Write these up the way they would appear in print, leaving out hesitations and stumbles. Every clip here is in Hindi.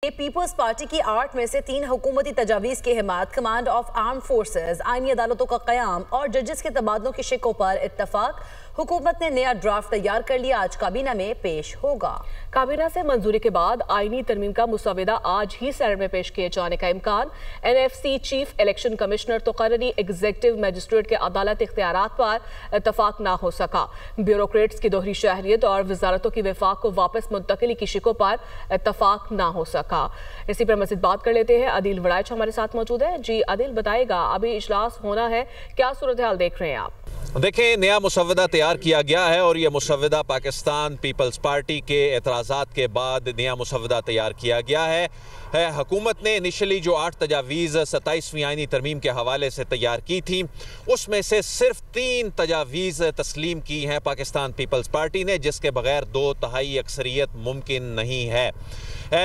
पीपल्स पार्टी की 8 में से 3 हुकूमती तजावीज़ की हिमायत, कमांड ऑफ आर्म फोर्सेज, आईनी अदालतों का क़याम और जजेस के तबादलों के शिकों पर इत्तफाक। हुकूमत ने नया ड्राफ्ट तैयार कर लिया, आज काबीना में पेश होगा। काबीना से मंजूरी के बाद आईनी तरमीम का मुसवदा आज ही सेनेट में पेश किए जाने का इम्कान। NFC चीफ इलेक्शन कमिश्नर तकर्री एग्जीक्यूटिव मजिस्ट्रेट के अदालत इख्तियारात पर इत्तफाक ना हो सका। ब्यूरोक्रेट्स की दोहरी शहरियत और वजारतों की वफाक को वापस मुंतकिली की शिकों पर इत्तफाक ना हो सका। इसी पर मज़ीद बात कर लेते हैं। आदिल वड़ाइच हमारे साथ मौजूद है। जी आदिल, बताएगा अभी इजलास होना है, क्या सूरत हाल देख रहे हैं आप? देखें, नया मुसवदा तैयार किया गया है और यह मुसवदा पाकिस्तान पीपल्स पार्टी के एतराज़ात के बाद नया मुसवदा तैयार किया गया है। हुकूमत ने इनिशली जो 8 तजावीज़ 27वीं आईनी तरमीम के हवाले से तैयार की थी, उसमें से सिर्फ 3 तजावीज़ तस्लीम की हैं पाकिस्तान पीपल्स पार्टी ने, जिसके बगैर 2/3 अक्सरियत मुमकिन नहीं है।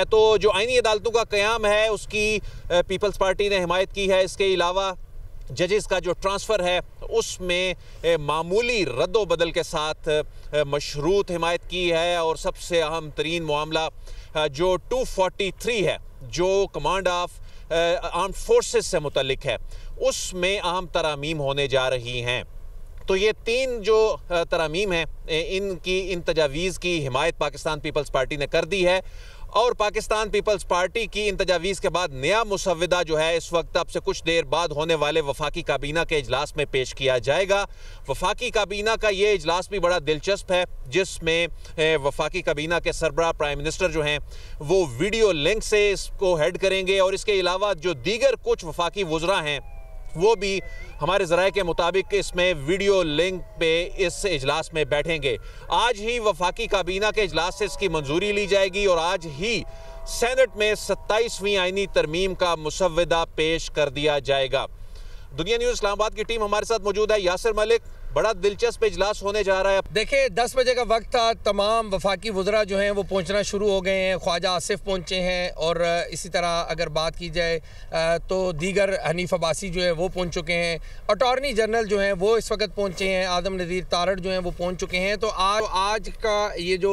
तो जो आईनी अदालतों का क़याम है उसकी पीपल्स पार्टी ने हिमायत की है। इसके अलावा जजेस का जो ट्रांसफ़र है उसमें मामूली रद्दो बदल के साथ मशरूत हिमायत की है। और सबसे अहम तरीन मामला जो 243 है, जो कमांड ऑफ आर्म्ड फोर्सेस से मुतल्लिक है, उसमें अहम तरामीम होने जा रही हैं। तो ये 3 जो तरामीम हैं, इन तजावीज़ की हिमायत पाकिस्तान पीपल्स पार्टी ने कर दी है। और पाकिस्तान पीपल्स पार्टी की इन तजावीज़ के बाद नया मुसवदा जो है इस वक्त अब से कुछ देर बाद होने वाले वफाकी काबीना के इजलास में पेश किया जाएगा। वफाकी काबीना का ये इजलास भी बड़ा दिलचस्प है, जिसमें वफाकी काबीना के सरबराह प्राइम मिनिस्टर जो हैं वो वीडियो लिंक से इसको हेड करेंगे। और इसके अलावा जो दीगर कुछ वफाकी वुज़रा हैं वो भी हमारे ज़राए के मुताबिक इसमें वीडियो लिंक पे इस इजलास में बैठेंगे। आज ही वफाकी काबीना के इजलास से इसकी मंजूरी ली जाएगी और आज ही सेनेट में 27वीं आईनी तरमीम का मुसवदा पेश कर दिया जाएगा। दुनिया न्यूज़ इस्लामाबाद की टीम हमारे साथ मौजूद है। यासिर मलिक, बड़ा दिलचस्प इजलास होने जा रहा है। देखिए, 10 बजे का वक्त था, तमाम वफाकी वुज़रा जो हैं वो पहुंचना शुरू हो गए हैं। ख्वाजा आसिफ पहुंचे हैं और इसी तरह अगर बात की जाए तो दीगर हनीफ अब्बासी जो है वो पहुंच चुके हैं। अटॉर्नी जनरल जो हैं वो इस वक्त पहुंचे हैं। आदम नज़ीर तारड़ जो हैं वो पहुंच चुके हैं। तो आज का ये जो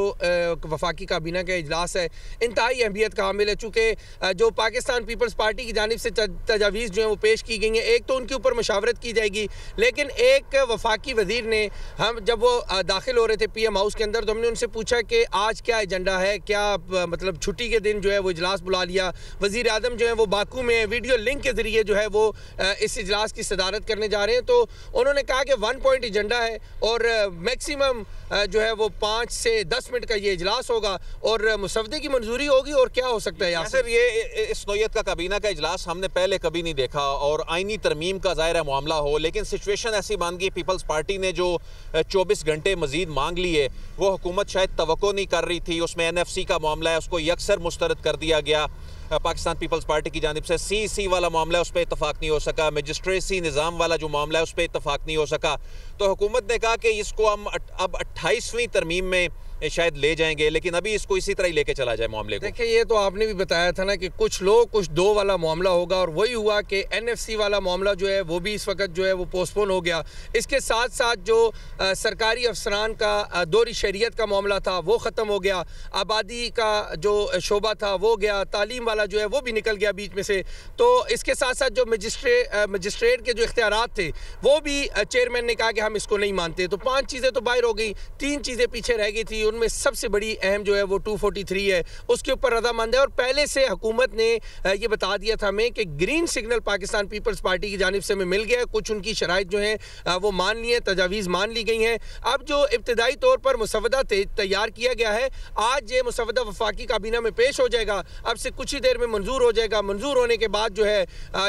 वफाकी काबीना का इजलास है इंतहाई अहमियत का हामिल है, चूँकि जो पाकिस्तान पीपल्स पार्टी की जानिब से तजावीज़ जो हैं वो पेश की गई हैं, एक तो उनके ऊपर मशावरत की जाएगी, लेकिन एक वफाकी वजीर ने, हम जब वो दाखिल हो रहे थे PM हाउस के अंदर, तो हमने उनसे पूछा कि आज क्या एजेंडा है, क्या मतलब छुट्टी के दिन जो है वो इजलास बुला लिया। वजीर आजम जो है वो बाकू में वीडियो लिंक के ज़रिए जो है वो इस इजलास की सदारत करने जा रहे हैं। तो उन्होंने कहा कि 1 पॉइंट एजेंडा है और मैक्सिमम जो है वो 5 से 10 मिनट का ये इजलास होगा और मुसवदे की मंजूरी होगी। और क्या हो सकता है यासिर? ये इस नौयत का काबीना का इजलास हमने पहले कभी नहीं देखा और आईनी तरमीम का ज़ाहिर मामला हो, लेकिन सिचुएशन ऐसी बन गई, पीपल्स पार्टी ने जो 24 घंटे मजीद मांग लिए वो हुकूमत शायद तवक्को नहीं कर रही थी। उसमें NFC का मामला है, उसको यकसर मुस्तरद कर दिया गया पाकिस्तान पीपल्स पार्टी की जानिब से। CC वाला मामला है, उस पर इतफाक नहीं हो सका। मजिस्ट्रेसी निज़ाम वाला जो मामला है उस पर इतफाक नहीं हो सका। तो हुकूमत ने कहा कि इसको हम अब 28वीं तरमीम में शायद ले जाएंगे, लेकिन अभी इसको इसी तरह ही लेके चला जाए मामले को। देखिए, ये तो आपने भी बताया था ना कि कुछ लोग कुछ 2 वाला मामला होगा, और वही हुआ कि NFC वाला मामला जो है वो भी इस वक्त जो है वो पोस्टपोन हो गया। इसके साथ साथ जो सरकारी अफसरान का दोहरी शहरियत का मामला था वो ख़त्म हो गया, आबादी का जो शोबा था वो गया, तालीम वाला जो है वो भी निकल गया बीच में से। तो इसके साथ साथ जो मजिस्ट्रेट के जो इख्तियारात थे वो भी चेयरमैन ने कहा कि हम इसको नहीं मानते। तो 5 चीज़ें तो बाहर हो गई, 3 चीज़ें पीछे रह गई थी। उनमें सबसे बड़ी अहम जो है वो 243 है, उसके ऊपर रजामंद है। और पहले से हुकूमत ने ये बता दिया था हमें कि ग्रीन सिग्नल पाकिस्तान पीपल्स पार्टी की जानिब से हमें मिल गया है। कुछ उनकी शराइत जो है वो मान ली है, तजावीज़ मान ली गई हैं। अब जो इब्तदाई तौर पर मुसवदा तैयार किया गया है, आज ये मुसवदा वफाकी काबीना में पेश हो जाएगा। अब से कुछ ही देर में मंजूर हो जाएगा। मंजूर होने के बाद जो है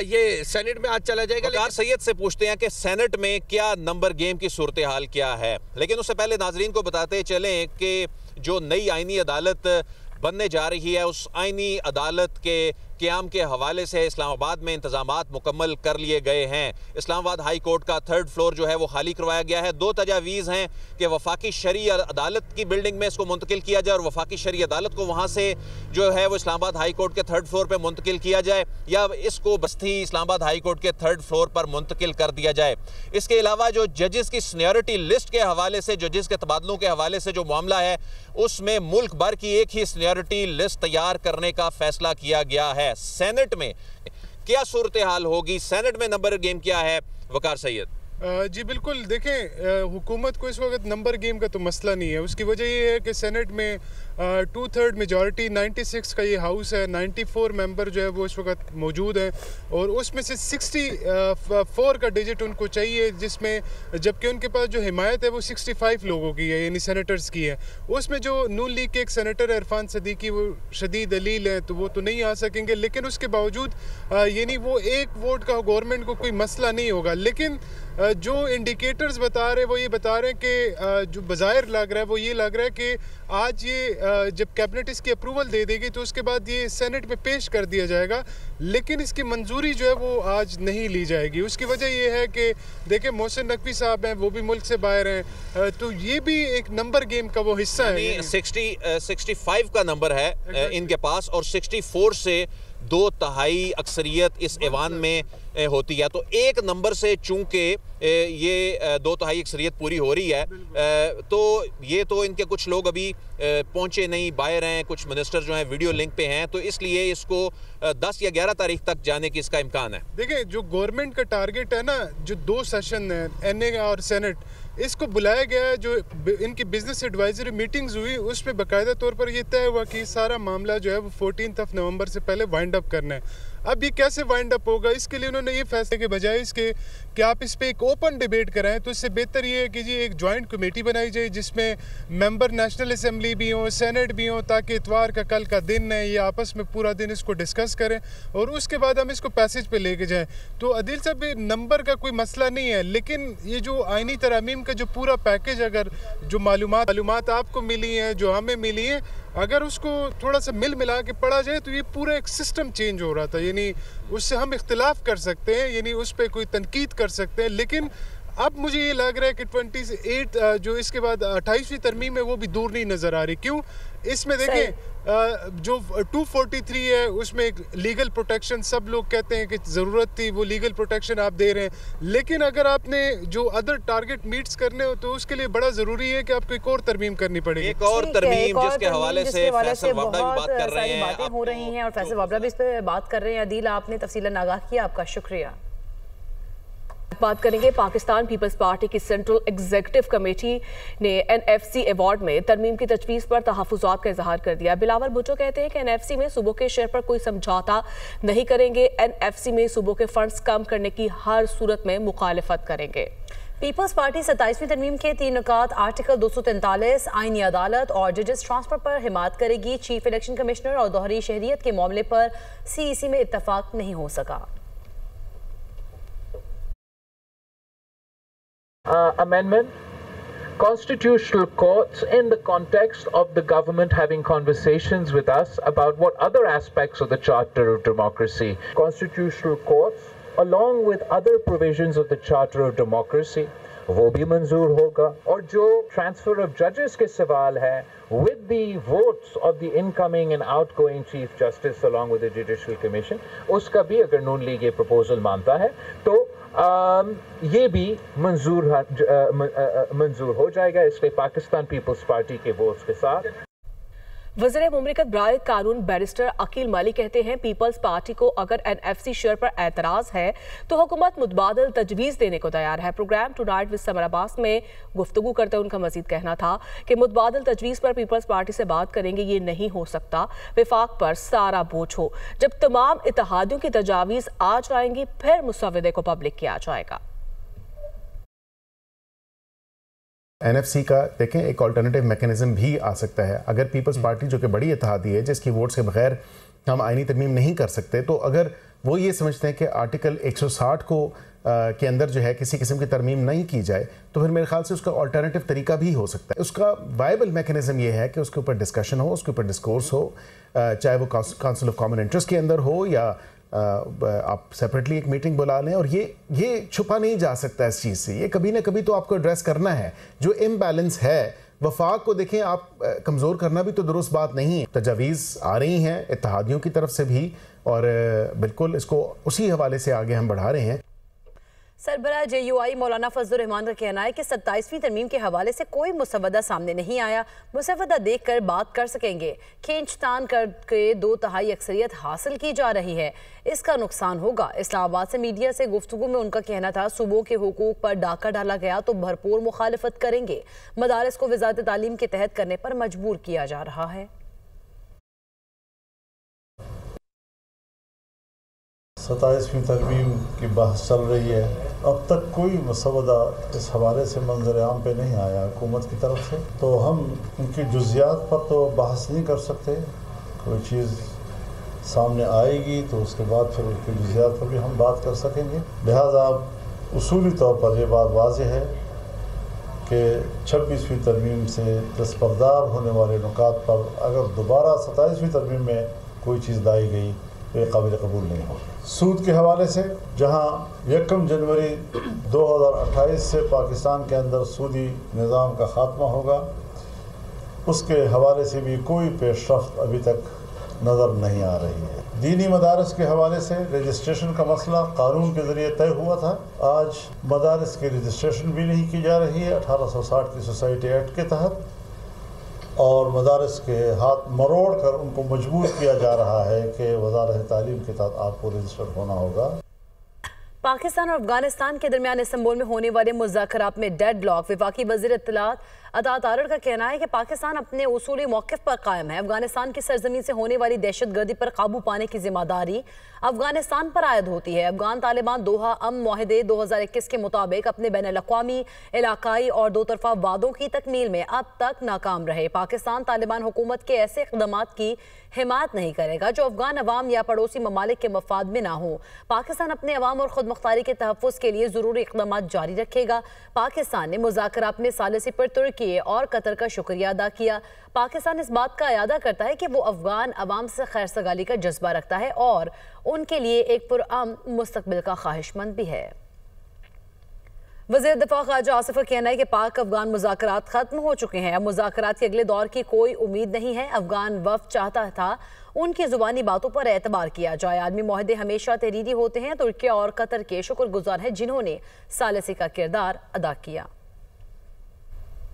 ये सेनेट में आज चला जाएगा। वकार सैयद से पूछते हैं कि सेनेट में क्या नंबर गेम की सूरत हाल क्या है, लेकिन उससे पहले नाजरीन को बताते चलें कि जो नई आईनी अदालत बनने जा रही है उस आईनी अदालत के क़याम के हवाले से इस्लामाबाद में इंतजामात मुकम्मल कर लिए गए हैं। इस्लामाबाद हाई कोर्ट का 3rd फ्लोर जो है वो खाली करवाया गया है। 2 तजावीज़ हैं कि वफाकी शरई अदालत की बिल्डिंग में इसको मुंतकिल किया जाए और वफाकी शरई अदालत को वहाँ से जो है वो इस्लामाबाद हाई कोर्ट के 3rd फ्लोर पर मुंतकिल किया जाए, या इसको बस्ती इस्लामाबाद हाई कोर्ट के 3rd फ्लोर पर मुंतकिल कर दिया जाए। इसके अलावा जो जजेस की सीनियरिटी लिस्ट के हवाले से, जजेस के तबादलों के हवाले से जो मामला है, उसमें मुल्क भर की एक ही सीनियरिटी लिस्ट तैयार करने का फैसला किया गया है। सेनेट में क्या सूरत हाल होगी, सेनेट में नंबर गेम क्या है, वकार सैयद? जी बिल्कुल, देखें हुकूमत को इस वक्त नंबर गेम का तो मसला नहीं है। उसकी वजह ये है कि सेनेट में 2/3 मेजॉरिटी, 96 का ये हाउस है, 94 मेंबर जो है वो इस वक्त मौजूद हैं और उसमें से 64 का डिजिट उनको चाहिए, जिसमें जबकि उनके पास जो हिमायत है वो 65 लोगों की है, यानी सेनेटर्स की है। उसमें जो नून लीग के एक सेनेटर इरफान सदीकी वो शदीद दलील हैं तो वो तो नहीं आ सकेंगे, लेकिन उसके बावजूद यानी वो एक वोट का गवर्नमेंट को कोई मसला नहीं होगा। लेकिन जो इंडिकेटर्स बता रहे वो ये बता रहे हैं कि जो बज़ाहिर लग रहा है वो ये लग रहा है कि आज ये जब कैबिनेट इसकी अप्रूवल दे देगी तो उसके बाद ये सेनेट में पेश कर दिया जाएगा, लेकिन इसकी मंजूरी जो है वो आज नहीं ली जाएगी। उसकी वजह ये है कि देखिए मोहसिन नकवी साहब हैं, वो भी मुल्क से बाहर हैं, तो ये भी एक नंबर गेम का वो हिस्सा है। 65 का नंबर है इनके पास और 64 से 2/3 अक्सरियत इस ऐवान में होती है, तो एक नंबर से चूंकि ये 2/3 अक्सरियत पूरी हो रही है, तो ये तो इनके कुछ लोग अभी पहुंचे नहीं, बाहर हैं, कुछ मिनिस्टर जो हैं वीडियो लिंक पे हैं, तो इसलिए इसको 10 या 11 तारीख तक जाने की इसका इम्कान है। देखिए जो गवर्नमेंट का टारगेट है ना, जो 2 सेशन है NA और सेनेट, इसको बुलाया गया है। जो इनकी बिजनेस एडवाइजरी मीटिंग्स हुई उसमें बाकायदा तौर पर यह तय हुआ कि सारा मामला जो है वो 14 नवंबर से पहले वाइंड अप करना है। अब ये कैसे वाइंड अप होगा, इसके लिए उन्होंने ये फैसले के बजाय इसके कि आप इस पे एक ओपन डिबेट कराएं, तो इससे बेहतर ये है कि जी एक जॉइंट कमेटी बनाई जाए जिसमें मेंबर नेशनल असेंबली भी हो, सेनेट भी हो, ताकि इतवार का कल का दिन है, ये आपस में पूरा दिन इसको डिस्कस करें और उसके बाद हम इसको पैसेज पे लेके जाएं। तो अदिल साहब नंबर का कोई मसला नहीं है, लेकिन ये जो आईनी तरमीम का जो पूरा पैकेज, अगर जो मालूमात आपको मिली हैं, जो हमें मिली हैं, अगर उसको थोड़ा सा मिला के पढ़ा जाए तो ये पूरा एक सिस्टम चेंज हो रहा था। यानी उससे हम इख्तिलाफ कर सकते हैं, यानी उस पर कोई तनकीद कर सकते हैं, लेकिन अब मुझे ये लग रहा है कि 28 जो इसके बाद 28वीं तरमीम है वो भी दूर नहीं नज़र आ रही। क्यों? इसमें देखें जो 243 है उसमें एक लीगल प्रोटेक्शन, सब लोग कहते हैं कि ज़रूरत थी, वो लीगल प्रोटेक्शन आप दे रहे हैं, लेकिन अगर आपने जो अदर टारगेट मीट्स करने हो तो उसके लिए बड़ा ज़रूरी है कि आपको एक और तरमीम करनी पड़ेगी। एक और तरमीम जिसके हवाले से फैसल वाबड़ा भी बात कर रहे हैं, बातें हो रही हैं और फैसल वाबड़ा भी इस पर बात कर रहे हैं। अदील, आपने तफसीलन आगाह किया, आपका शुक्रिया। बात करेंगे पाकिस्तान पीपल्स पार्टी की सेंट्रल एग्जीक्यूटिव कमेटी ने NFC अवार्ड में तरमीम की तजवीज़ पर तहफ़्फ़ुज़ात का इजहार कर दिया। बिलावल भुट्टो कहते हैं कि NFC में सूबों के शेयर पर कोई समझौता नहीं करेंगे, NFC में सूबों के फंड्स कम करने की हर सूरत में मुखालिफत करेंगे। पीपल्स पार्टी 27वीं तरमीम के 3 नुकात आर्टिकल 243 आईनी अदालत और जजेस ट्रांसफर पर हिमायत करेगी। चीफ इलेक्शन कमिश्नर और दोहरी शहरियत के मामले पर CEC में इत्तफाक नहीं हो सका। Amendment. Constitutional courts, in the context of the government having conversations with us about what other aspects of the Charter of Democracy, constitutional courts, along with other provisions of the Charter of Democracy, वो भी मंजूर होगा। और जो transfer of judges के सवाल है, with the votes of the incoming and outgoing Chief Justice along with the Judicial Commission, उसका भी अगर नून लीग ये proposal मानता है तो ये भी मंजूर हो जाएगा, इसलिए पाकिस्तान पीपल्स पार्टी के वोट्स के साथ। वज़ीर मुमलिकत बराए कानून बैरिस्टर अकील मलिक कहते हैं पीपल्स पार्टी को अगर NFC शेयर पर एतराज़ है तो हुकूमत मुतबादिल तजवीज़ देने को तैयार है। Program tonight with Samar Abbas में गुफ्तगू करते हुए उनका मजीद कहना था कि मुतबादिल तजवीज़ पर पीपल्स पार्टी से बात करेंगे, ये नहीं हो सकता, विफाक पर सारा बोझ हो। जब तमाम इत्तेहादियों की तजावीज़ आ जाएंगी फिर मुसव्वदे को पब्लिक किया जाएगा। NFC का देखें एक अल्टरनेटिव मैकेनिज्म भी आ सकता है। अगर पीपल्स पार्टी जो कि बड़ी इत्तेहादी है जिसकी वोट्स के बगैर हम आईनी तरमीम नहीं कर सकते, तो अगर वो ये समझते हैं कि आर्टिकल 160 को के अंदर जो है किसी किस्म की तरमीम नहीं की जाए, तो फिर मेरे ख्याल से उसका अल्टरनेटिव तरीका भी हो सकता है। उसका वायबल मैकेनिज्म ये है कि उसके ऊपर डिस्कशन हो, उसके ऊपर डिस्कोर्स हो, चाहे वो काउंसिल ऑफ कॉमन इंटरेस्ट के अंदर हो या आप सेपरेटली एक मीटिंग बुला लें। और ये छुपा नहीं जा सकता इस चीज़ से, ये कभी ना कभी तो आपको एड्रेस करना है। जो इम्बैलेंस है वफाक को देखें आप, कमज़ोर करना भी तो दुरुस्त बात नहीं है। तजावीज़ आ रही हैं इत्तेहादियों की तरफ से भी और बिल्कुल इसको उसी हवाले से आगे हम बढ़ा रहे हैं। सरबराह JUI मौलाना फजलुर रहमान का कहना है कि 27वीं तरमीम के हवाले से कोई मुसवदा सामने नहीं आया, मुसवदा देख कर बात कर सकेंगे। खींचतान करके 2/3 अक्सरियत हासिल की जा रही है, इसका नुकसान होगा। इस्लामाबाद से मीडिया से गुफ्तगू में उनका कहना था सूबों के हुकूक पर डाका डाला गया तो भरपूर मुखालिफत करेंगे। मदारिस को वज़ारत तालीम के तहत करने पर मजबूर किया जा रहा है। 27वीं तरमीम की बहस चल रही है, अब तक कोई मसवदा इस हवाले से मंजर आम पे नहीं आया हुकूमत की तरफ से, तो हम उनकी जुज़ियात पर तो बहस नहीं कर सकते। कोई चीज़ सामने आएगी तो उसके बाद फिर उसकी जुज़ियात पर भी हम बात कर सकेंगे। लिहाजा उसूली तौर पर यह बात वाज़ेह है कि 26वीं तरमीम से दस्तबरदार होने वाले नुकात पर अगर दोबारा 27वीं तरमीम में कोई चीज़ लाई गई तो ये काबिल कबूल नहीं होगी। सूद के हवाले से जहाँ 1 जनवरी 2028 से पाकिस्तान के अंदर सूदी निज़ाम का ख़ात्मा होगा, उसके हवाले से भी कोई पेशरफ्त अभी तक नज़र नहीं आ रही है। दीनी मदारस के हवाले से रजिस्ट्रेशन का मसला कानून के ज़रिए तय हुआ था, आज मदारस की रजिस्ट्रेशन भी नहीं की जा रही है 1860 की सोसाइटी एक्ट के तहत, और मदारस के हाथ मरोड़ कर उनको मजबूर किया जा रहा है कि वज़ारत तालीम के तहत आपको रजिस्टर्ड होना होगा। पाकिस्तान और अफगानिस्तान के दरमियान इस्तांबुल में होने वाले मुज़ाकरात में डेडलॉक। वफाकी वज़ीर इत्तलात अता तारड़ का कहना है कि पाकिस्तान अपने उसूली मौक़िफ़ पर कायम है। अफगानिस्तान की सरजमीन से होने वाली दहशतगर्दी पर काबू पाने की जिम्मेदारी अफगानिस्तान पर आयद होती है। अफगान तालिबान दोहा अमन मुआहदे 2021 के मुताबिक अपने बैनुल-अक़वामी, इलाकाई और दो तरफ़ा वादों की तकमील में अब तक नाकाम रहे। पाकिस्तान तालिबान हुकूमत के ऐसे इक़दामात की हिमायत नहीं करेगा जो अफगान अवाम या पड़ोसी ममालिक के मफाद में ना हो। पाकिस्तान अपने अवाम और खुद मुख्तारी के तहफ़्फ़ुज़ के लिए ज़रूरी इक़दामात जारी रखेगा। पाकिस्तान ने मुज़ाकरात में सालिसी पर तुर्की और कतर का शुक्रिया अदा किया। पाकिस्तान इस बात का अयादा करता है कि वो अफगान अवाम से खैर सगाली का जज्बा रखता है और उनके लिए एक पुरअमन मुस्तक़बिल का ख्वाहिशमंद भी है। वज़ीर दिफ़ा ख़ाजा आसिफ का कहना है कि पाक अफगान मुज़ाकरात ख़त्म हो चुके हैं, अब मुज़ाकरात के अगले दौर की कोई उम्मीद नहीं है। अफगान वफ़द चाहता था उनकी ज़ुबानी बातों पर एतबार किया जाए। आदमी मुआहदे हमेशा तहरीरी होते हैं। तुर्की और कतर के शुक्रगुज़ार हैं जिन्होंने सालिसी का किरदार अदा किया।